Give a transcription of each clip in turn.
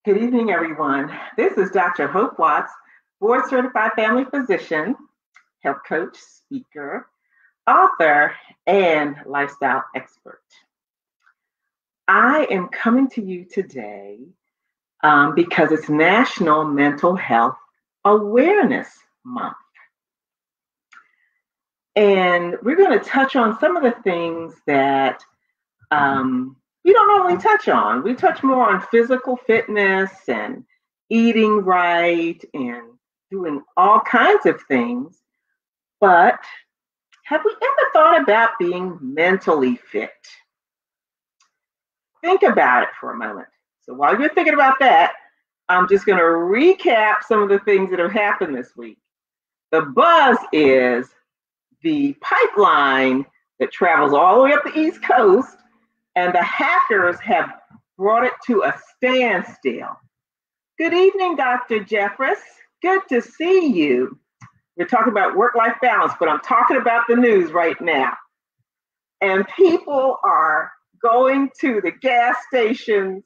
Good evening, everyone. This is Dr. Hope Watts, board certified family physician, health coach, speaker, author, and lifestyle expert. I am coming to you today because it's National Mental Health Awareness Month. And we're going to touch on some of the things that we don't normally touch on. We touch more on physical fitness and eating right and doing all kinds of things. But have we ever thought about being mentally fit? Think about it for a moment. So while you're thinking about that, I'm just going to recap some of the things that have happened this week. The buzz is the pipeline that travels all the way up the East Coast, and the hackers have brought it to a standstill. Good evening, Dr. Jeffress. Good to see you. We're talking about work-life balance, but I'm talking about the news right now. And people are going to the gas stations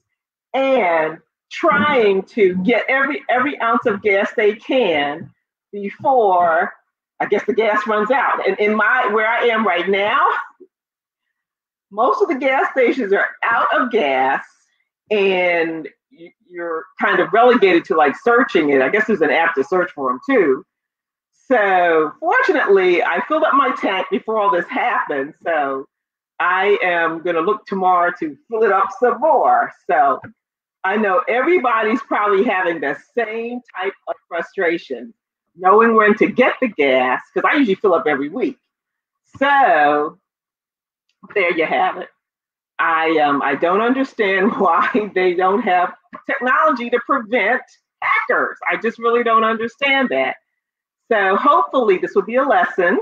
and trying to get every ounce of gas they can before, I guess, the gas runs out. And where I am right now, most of the gas stations are out of gas, and you're kind of relegated to like searching it. I guess there's an app to search for them too. So fortunately, I filled up my tank before all this happened. So I am going to look tomorrow to fill it up some more. So I know everybody's probably having the same type of frustration, knowing when to get the gas, because I usually fill up every week. So there you have it. I don't understand why they don't have technology to prevent hackers. I just really don't understand that. So hopefully this will be a lesson,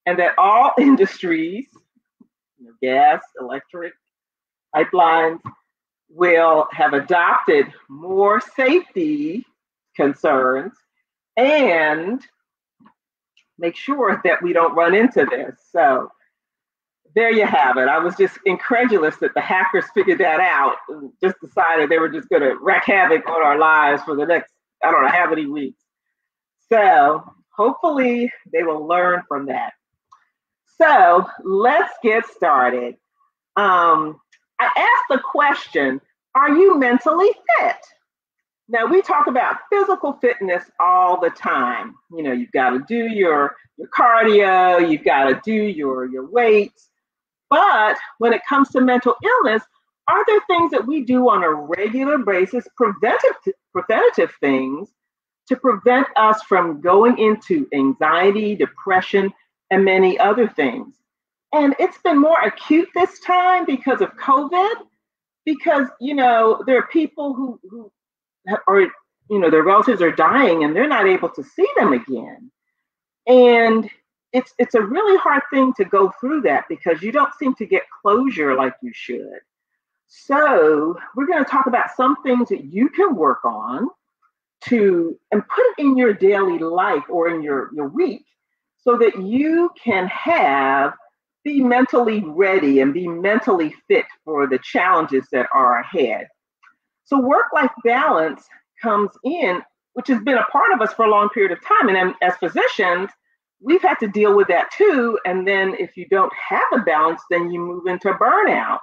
and that all industries, gas, electric, pipelines, will have adopted more safety concerns and make sure that we don't run into this. So there you have it. I was just incredulous that the hackers figured that out and just decided they were just going to wreak havoc on our lives for the next, I don't know how many weeks. So hopefully they will learn from that. So let's get started. I asked the question, are you mentally fit? Now, we talk about physical fitness all the time. You know, you've got to do your cardio, you've got to do your weights. But when it comes to mental illness, are there things that we do on a regular basis, preventative things, to prevent us from going into anxiety, depression, and many other things? And it's been more acute this time because of COVID, because, there are people who are, their relatives are dying and they're not able to see them again. And it's a really hard thing to go through that because you don't seem to get closure like you should. So we're going to talk about some things that you can work on and put it in your daily life or in your week so that you can be mentally ready and be mentally fit for the challenges that are ahead. So work-life balance comes in, which has been a part of us for a long period of time. And as physicians, we've had to deal with that too. And then if you don't have a balance, then you move into burnout.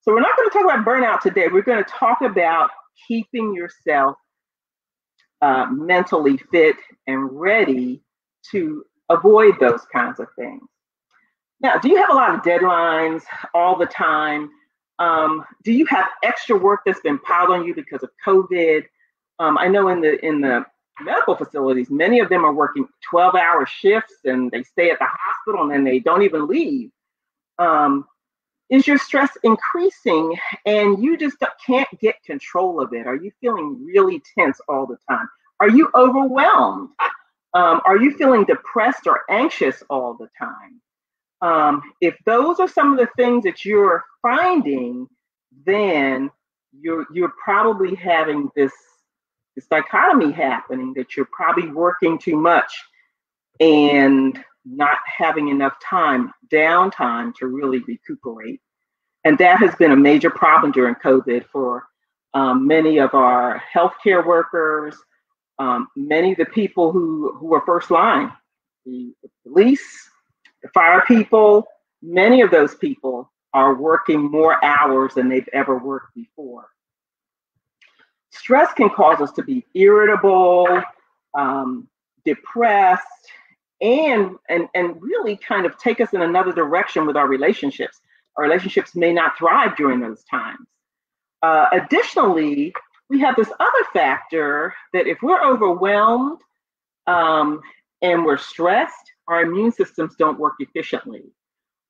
So we're not going to talk about burnout today. We're going to talk about keeping yourself mentally fit and ready to avoid those kinds of things. Now, do you have a lot of deadlines all the time? Do you have extra work that's been piled on you because of COVID? I know in the medical facilities, many of them are working 12-hour shifts and they stay at the hospital and then they don't even leave. Is your stress increasing and you just can't get control of it? Are you feeling really tense all the time? Are you overwhelmed? Are you feeling depressed or anxious all the time? If those are some of the things that you're finding, then you're probably having this dichotomy happening, that you're probably working too much and not having enough downtime to really recuperate. And that has been a major problem during COVID for many of our healthcare workers, many of the people who are first line, the police, the fire people, many of those people are working more hours than they've ever worked before. Stress can cause us to be irritable, depressed, and really kind of take us in another direction with our relationships. Our relationships may not thrive during those times. Additionally, we have this other factor that if we're overwhelmed and we're stressed, our immune systems don't work efficiently.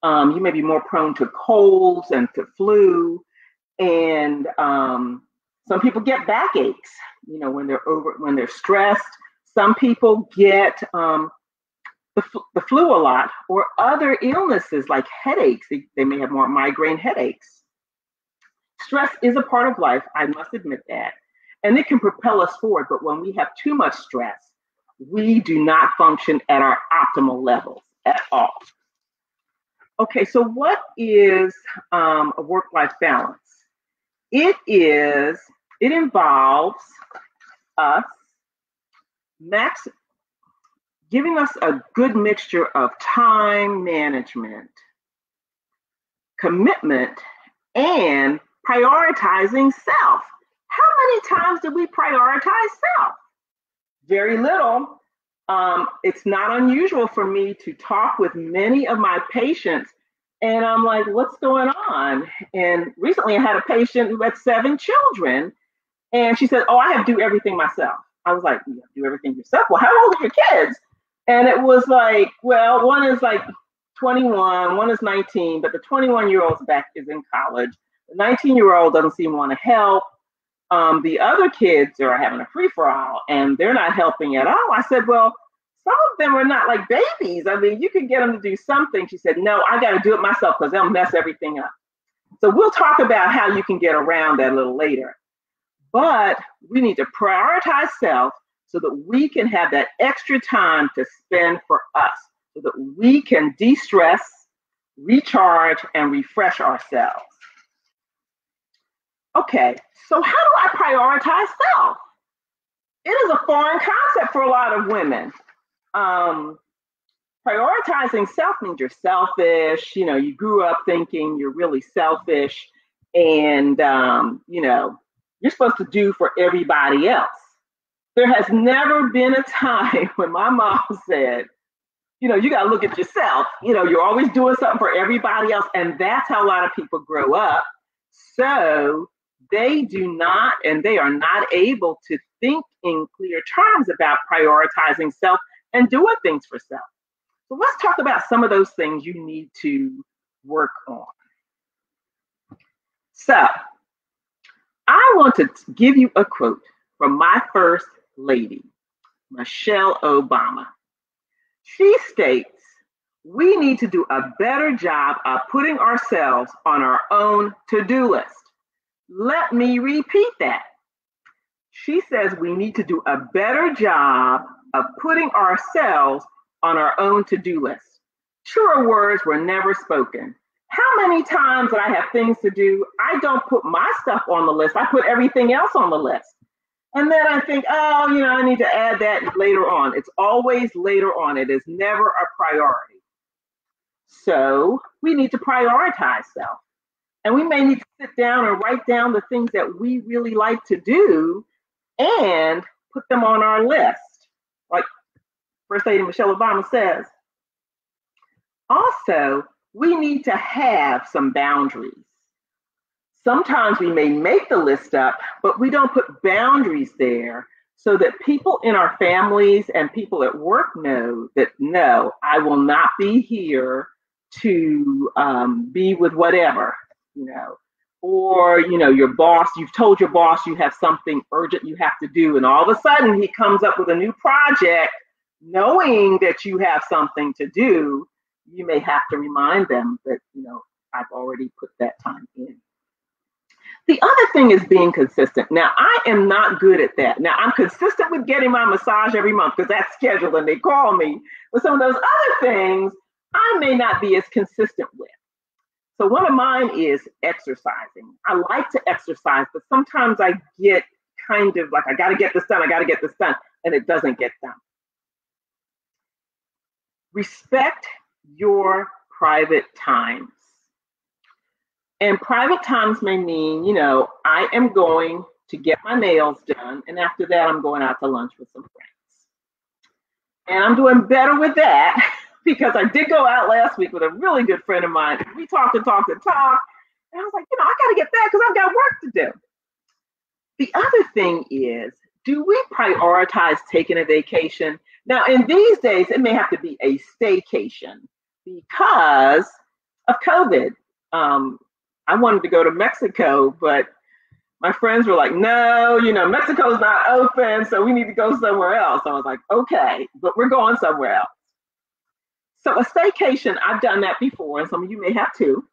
You may be more prone to colds and to flu, and some people get backaches, when they're stressed. Some people get the flu a lot, or other illnesses like headaches. They may have more migraine headaches. Stress is a part of life, I must admit that, and it can propel us forward. But when we have too much stress, we do not function at our optimal levels at all. Okay, so what is a work-life balance? It involves us giving us a good mixture of time management, commitment, and prioritizing self. How many times do we prioritize self? Very little. It's not unusual for me to talk with many of my patients, and I'm like, what's going on? And recently I had a patient who had 7 children, and she said, oh, I have to do everything myself. I was like, you have to do everything yourself? Well, how old are your kids? And it was like, well, one is like 21, one is 19, but the 21-year-old's back is in college. The 19-year-old doesn't seem to want to help. The other kids are having a free-for-all, and they're not helping at all. I said, well, some of them are not like babies. I mean, you can get them to do something. She said, no, I got to do it myself because they'll mess everything up. So we'll talk about how you can get around that a little later. But we need to prioritize self so that we can have that extra time to spend for us, so that we can de-stress, recharge, and refresh ourselves. Okay, so how do I prioritize self? It is a foreign concept for a lot of women. Prioritizing self means you're selfish. You grew up thinking you're really selfish, and you're supposed to do for everybody else. There has never been a time when my mom said, you got to look at yourself. You're always doing something for everybody else, and that's how a lot of people grow up. So they do not, and they are not able to think in clear terms about prioritizing self and doing things for self. So let's talk about some of those things you need to work on. So I want to give you a quote from my first lady, Michelle Obama. She states, we need to do a better job of putting ourselves on our own to-do list. Let me repeat that. She says we need to do a better job of putting ourselves on our own to-do list. Truer words were never spoken. How many times that I have things to do, I don't put my stuff on the list. I put everything else on the list. And then I think, oh, I need to add that later on. It's always later on. It is never a priority. So we need to prioritize self. And we may need to sit down and write down the things that we really like to do and put them on our list. Like First Lady Michelle Obama says. Also, we need to have some boundaries. Sometimes we may make the list up, but we don't put boundaries there so that people in our families and people at work know that, no, I will not be here to be with whatever, or, your boss, you've told your boss you have something urgent you have to do, and all of a sudden he comes up with a new project, knowing that you have something to do. You may have to remind them that, I've already put that time in. The other thing is being consistent. Now, I am not good at that. Now, I'm consistent with getting my massage every month because that's scheduled and they call me. But some of those other things, I may not be as consistent with. So one of mine is exercising. I like to exercise, but sometimes I get kind of like, I got to get this done, and it doesn't get done. Respect your private times. And private times may mean, I am going to get my nails done, and after that, I'm going out to lunch with some friends. And I'm doing better with that because I did go out last week with a really good friend of mine. We talked and talked and talked. And I was like, I got to get back because I've got work to do. The other thing is, do we prioritize taking a vacation? Now, in these days, it may have to be a staycation because of COVID. I wanted to go to Mexico, but my friends were like, no, Mexico's not open, so we need to go somewhere else. I was like, okay, but we're going somewhere else. So a staycation, I've done that before, and some of you may have too.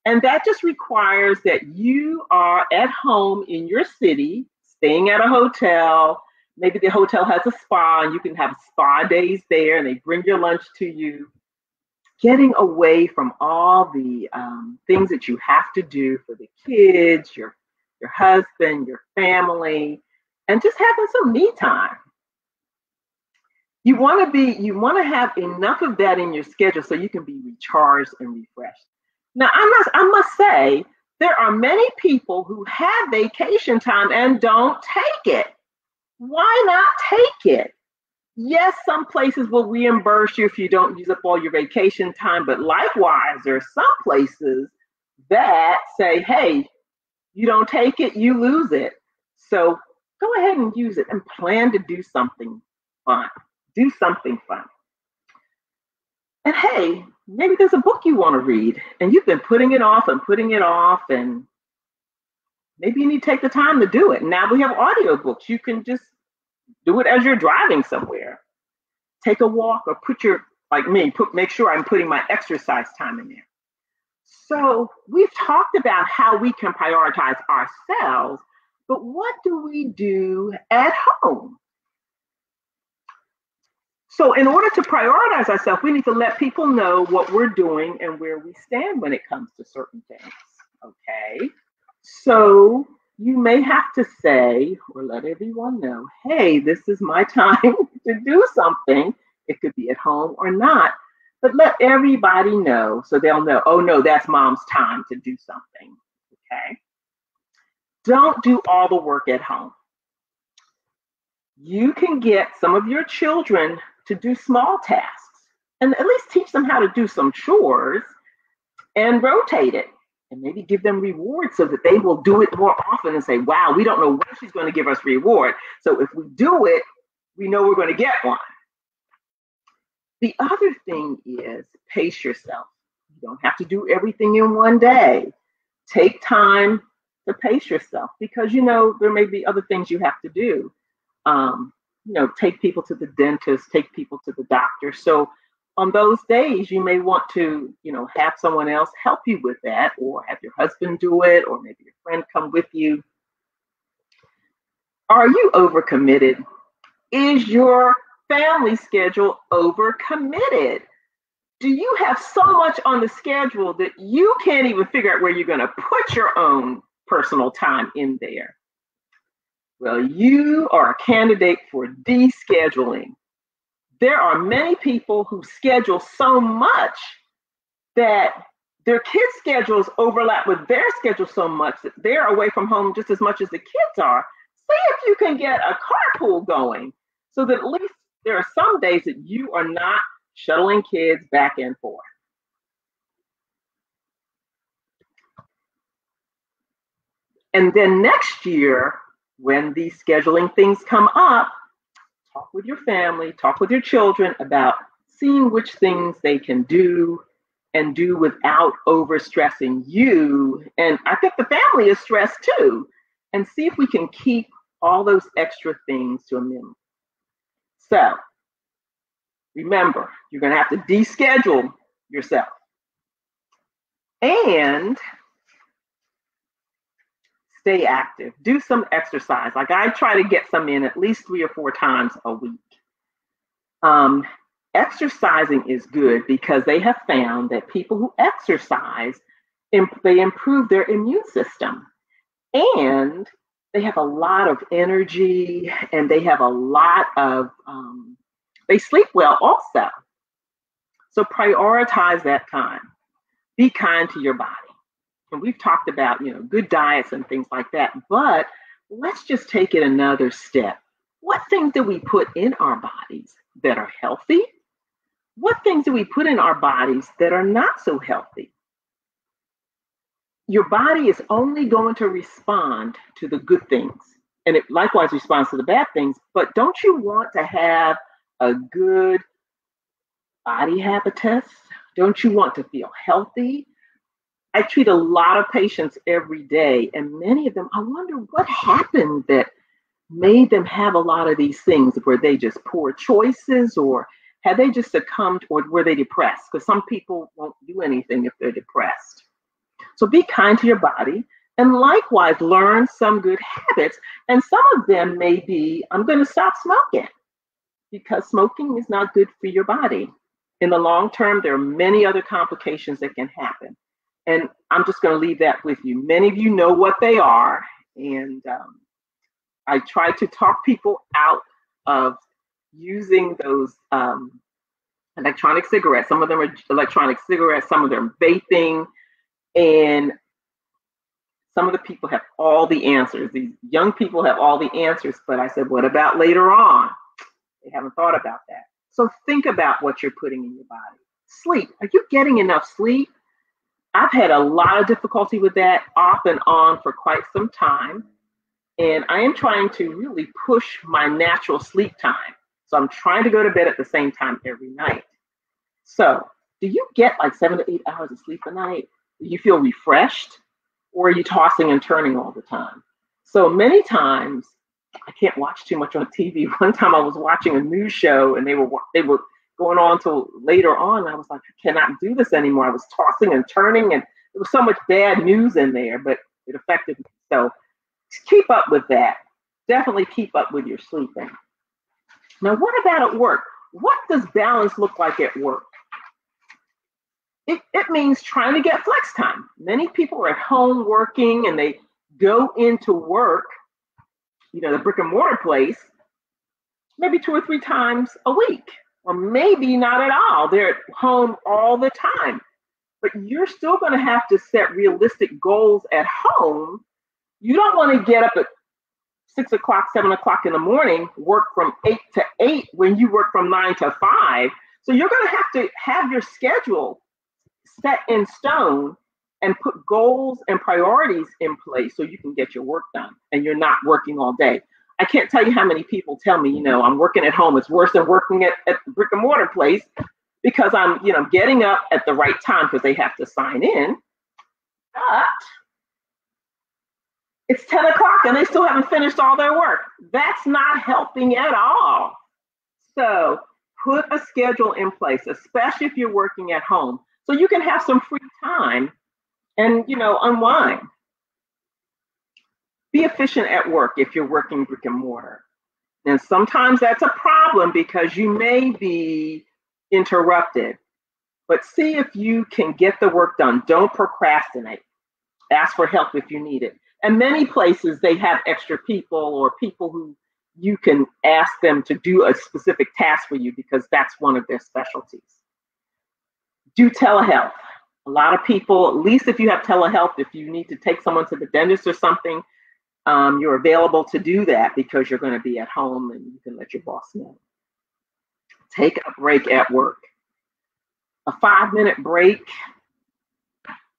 And that just requires that you are at home in your city, staying at a hotel. Maybe the hotel has a spa, and you can have spa days there, and they bring your lunch to you. Getting away from all the things that you have to do for the kids, your husband, your family, and just having some me time. You want to have enough of that in your schedule so you can be recharged and refreshed. Now, I must say, there are many people who have vacation time and don't take it. Why not take it? Yes, some places will reimburse you if you don't use up all your vacation time, but likewise, there are some places that say, hey, you don't take it, you lose it. So go ahead and use it and plan to do something fun. Do something fun. And hey, maybe there's a book you want to read and you've been putting it off, and maybe you need to take the time to do it. Now we have audiobooks. You can just do it as you're driving somewhere. Take a walk, or make sure I'm putting my exercise time in there. So we've talked about how we can prioritize ourselves, but what do we do at home? So in order to prioritize ourselves, we need to let people know what we're doing and where we stand when it comes to certain things, okay? So you may have to say, or let everyone know, hey, this is my time to do something. It could be at home or not, but let everybody know so they'll know, oh no, that's mom's time to do something, okay? Don't do all the work at home. You can get some of your children to do small tasks and at least teach them how to do some chores and rotate it and maybe give them rewards so that they will do it more often and say, wow, we don't know when she's going to give us reward. So if we do it, we know we're going to get one. The other thing is pace yourself. You don't have to do everything in one day. Take time to pace yourself because, there may be other things you have to do. Take people to the dentist, take people to the doctor. So on those days, you may want to, have someone else help you with that, or have your husband do it, or maybe your friend come with you. Are you overcommitted? Is your family schedule overcommitted? Do you have so much on the schedule that you can't even figure out where you're going to put your own personal time in there? Well, you are a candidate for descheduling. There are many people who schedule so much that their kids' schedules overlap with their schedule so much that they're away from home just as much as the kids are. See if you can get a carpool going so that at least there are some days that you are not shuttling kids back and forth. And then next year, when these scheduling things come up, talk with your family, talk with your children about seeing which things they can do and do without overstressing you. And I think the family is stressed too. And see if we can keep all those extra things to a minimum. So remember, you're going to have to deschedule yourself. And stay active. Do some exercise. Like I try to get some in at least 3 or 4 times a week. Exercising is good because they have found that people who exercise they improve their immune system, and they have a lot of energy, and they have a lot of, they sleep well also. So prioritize that time. Be kind to your body. And we've talked about, good diets and things like that, but let's just take it another step. What things do we put in our bodies that are healthy? What things do we put in our bodies that are not so healthy? Your body is only going to respond to the good things, and it likewise responds to the bad things. But don't you want to have a good body habitus? Don't you want to feel healthy? I treat a lot of patients every day, and many of them, I wonder what happened that made them have a lot of these things. Were they just poor choices, or had they just succumbed, or were they depressed? Because some people won't do anything if they're depressed. So be kind to your body, and likewise learn some good habits. And some of them may be, I'm going to stop smoking, because smoking is not good for your body. In the long term, there are many other complications that can happen. And I'm just going to leave that with you. Many of you know what they are. And I try to talk people out of using those electronic cigarettes. Some of them are electronic cigarettes, some of them are vaping. And some of the people have all the answers. These young people have all the answers. But I said, what about later on? They haven't thought about that. So think about what you're putting in your body. Sleep. Are you getting enough sleep? I've had a lot of difficulty with that off and on for quite some time. And I am trying to really push my natural sleep time. So I'm trying to go to bed at the same time every night. So do you get like 7 to 8 hours of sleep a night? Do you feel refreshed? Or are you tossing and turning all the time? So many times I can't watch too much on TV. One time I was watching a news show and they were going on till later on. I was like, I cannot do this anymore. I was tossing and turning, and there was so much bad news in there, but it affected me. So keep up with that. Definitely keep up with your sleeping. Now, what about at work? What does balance look like at work? It means trying to get flex time. Many people are at home working and they go into work, the brick and mortar place, maybe 2 or 3 times a week. Or maybe not at all. They're at home all the time. But you're still going to have to set realistic goals at home. You don't want to get up at 6 o'clock, 7 o'clock in the morning, work from 8 to 8 when you work from 9 to 5. So you're going to have your schedule set in stone and put goals and priorities in place so you can get your work done and you're not working all day. I can't tell you how many people tell me, I'm working at home. It's worse than working at the brick and mortar place because I'm, getting up at the right time because they have to sign in. But it's 10 o'clock and they still haven't finished all their work. That's not helping at all. So put a schedule in place, especially if you're working at home, so you can have some free time and, unwind. Be efficient at work if you're working brick and mortar. And sometimes that's a problem because you may be interrupted. But see if you can get the work done. Don't procrastinate. Ask for help if you need it. And many places, they have extra people or people who you can ask them to do a specific task for you because that's one of their specialties. Do telehealth. A lot of people, at least if you have telehealth, if you need to take someone to the dentist or something, you're available to do that because you're going to be at home and you can let your boss know. Take a break at work. A 5-minute break,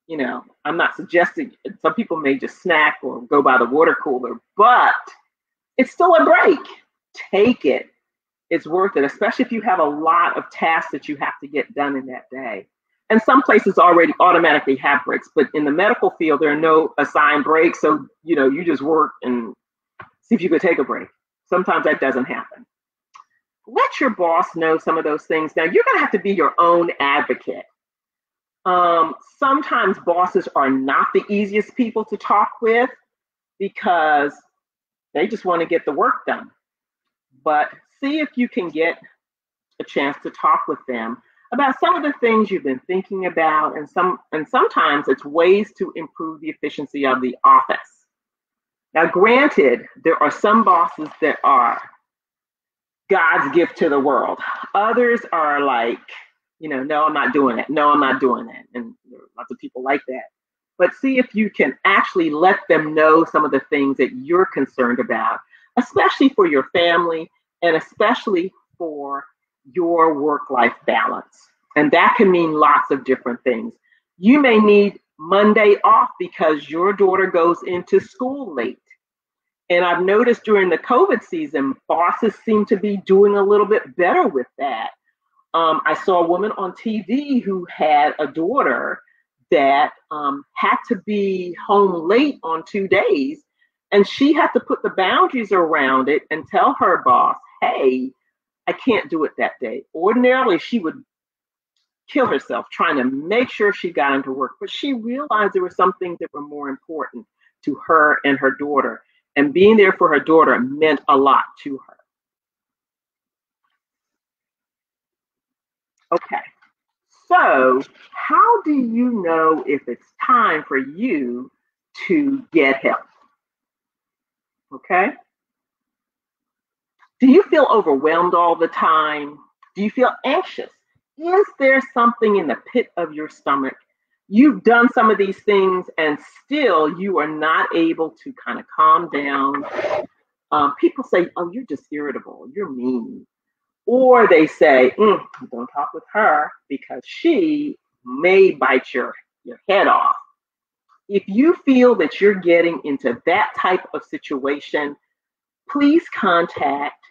I'm not suggesting, some people may just snack or go by the water cooler, but it's still a break. Take it. It's worth it, especially if you have a lot of tasks that you have to get done in that day. And some places already automatically have breaks, but in the medical field, there are no assigned breaks. So, you just work and see if you could take a break. Sometimes that doesn't happen. Let your boss know some of those things. Now, you're going to have to be your own advocate. Sometimes bosses are not the easiest people to talk with because they just want to get the work done. But see if you can get a chance to talk with them. about some of the things you've been thinking about, and sometimes it's ways to improve the efficiency of the office. Now, granted, there are some bosses that are God's gift to the world. Others are like, no, I'm not doing it. No, I'm not doing that. And there are lots of people like that. But see if you can actually let them know some of the things that you're concerned about, especially for your family and especially for your work-life balance. And that can mean lots of different things. You may need Monday off because your daughter goes into school late. And I've noticed during the COVID season, bosses seem to be doing a little bit better with that. I saw a woman on TV who had a daughter that had to be home late on 2 days, and she had to put the boundaries around it and tell her boss, hey, I can't do it that day. Ordinarily, she would kill herself trying to make sure she got into work, but she realized there were some things that were more important to her and her daughter. And being there for her daughter meant a lot to her. Okay, so how do you know if it's time for you to get help? Okay. Do you feel overwhelmed all the time? Do you feel anxious? Is there something in the pit of your stomach? You've done some of these things and still you are not able to kind of calm down. People say, oh, you're just irritable, you're mean. Or they say, don't talk with her because she may bite your head off. If you feel that you're getting into that type of situation, please contact.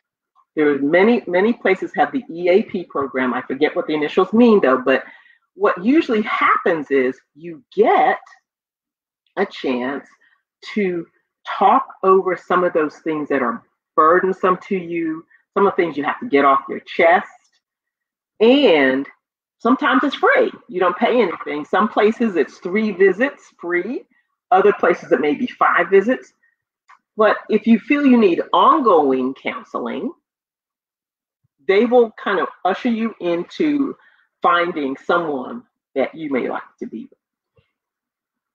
There's many places have the EAP program. I forget what the initials mean though, but what usually happens is you get a chance to talk over some of those things that are burdensome to you, some of the things you have to get off your chest. And sometimes it's free. You don't pay anything. Some places it's 3 visits free. Other places it may be 5 visits. But if you feel you need ongoing counseling, they will kind of usher you into finding someone that you may like to be with.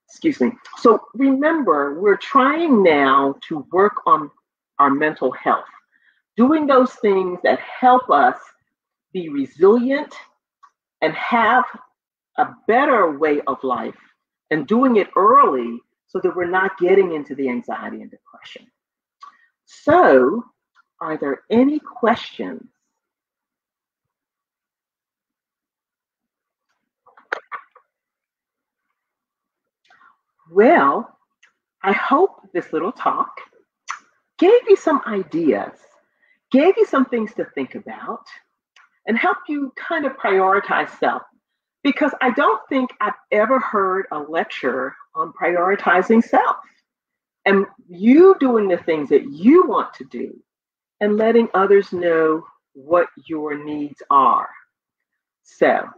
Excuse me. So remember, we're trying now to work on our mental health, doing those things that help us be resilient and have a better way of life, and doing it early so that we're not getting into the anxiety and depression. So, are there any questions? Well, I hope this little talk gave you some ideas, gave you some things to think about, and help you kind of prioritize self. Because I don't think I've ever heard a lecture on prioritizing self and you doing the things that you want to do and letting others know what your needs are. So,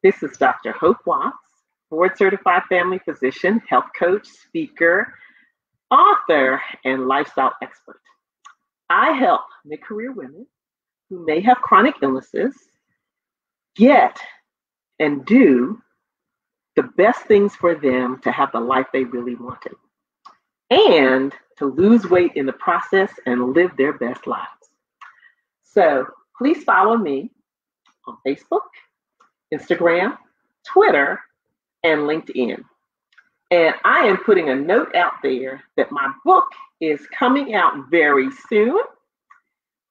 this is Dr. Hope Watts, board certified family physician, health coach, speaker, author, and lifestyle expert. I help mid-career women who may have chronic illnesses get and do the best things for them to have the life they really wanted and to lose weight in the process and live their best lives. So please follow me on Facebook, Instagram, Twitter, and LinkedIn. And I am putting a note out there that my book is coming out very soon.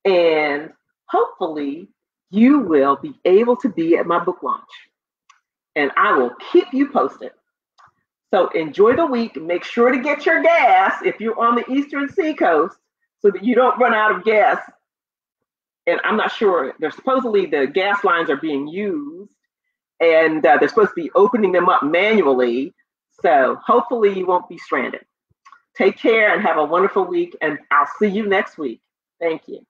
And hopefully you will be able to be at my book launch. And I will keep you posted. So enjoy the week. Make sure to get your gas if you're on the Eastern Seacoast so that you don't run out of gas. And I'm not sure, there's supposedly the gas lines are being used and they're supposed to be opening them up manually. So hopefully you won't be stranded. Take care and have a wonderful week, and I'll see you next week. Thank you.